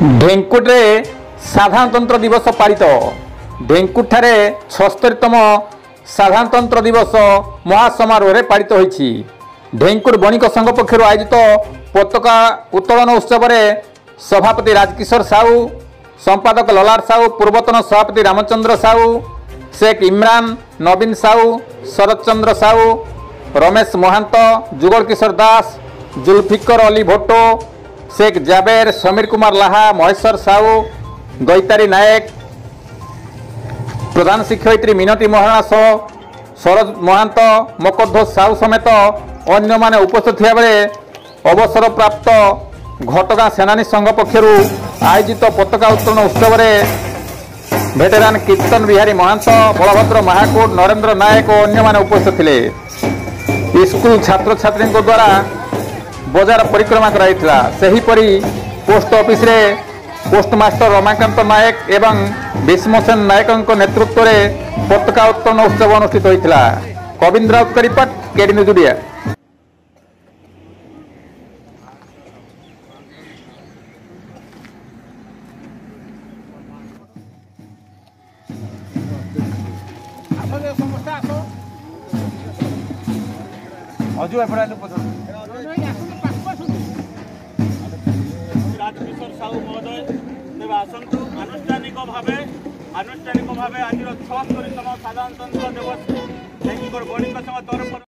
ढेंकुटे साधारणतंत्र दिवस पालित ढेंकुठारे 76तम साधारणतंत्र दिवस महासमारोह पालित होईछि। ढेंकुट बणिक संघ पक्षर आयोजित पताका उत्तोलन उत्सव में सभापति राजकिशोर साहू, संपादक ललाट साहू, पूर्वतन सभापति रामचंद्र साहू, शेख इमरान, नवीन साहू, शरद चंद्र साहू, रमेश महांत, जुगल किशोर दास, जुल्फिकर अली भट्टो, शेख जाबेर, समीर कुमार लाहा, महेश्वर साहू, गैतारी नायक, प्रधान शिक्षयित्री मिनती महाराणा सह शरद महांत, मकरध्वज साहू समेत अन्य माने उपस्थित थिया बेले अवसर प्राप्त घटगां सेनानी संघ पक्षर आयोजित पताका उत्तोलन उत्सव में भेटेरान कीर्तन बिहारी महांत, बलभद्र महाकोट, नरेंद्र नायक और अन्य माने उपस्थित थिले। स्कूल छात्र छात्री द्वारा बजार परिक्रमा कराइथिला। सेहीपरि पोस्ट ऑफिस रे पोस्टमास्टर रमाकांत नायक एवं भीष्मसेन नायक नेतृत्व में पताका उत्तोलन उत्सव अनुष्ठित होइथिला। कविंद्र राउत का report, KD news Odia. Rajkishore Sahu महोदय तेज आसतु आनुष्ठानिक भाव आज 76तम साधारणतंत्र दिवस बणिक संघ तरफ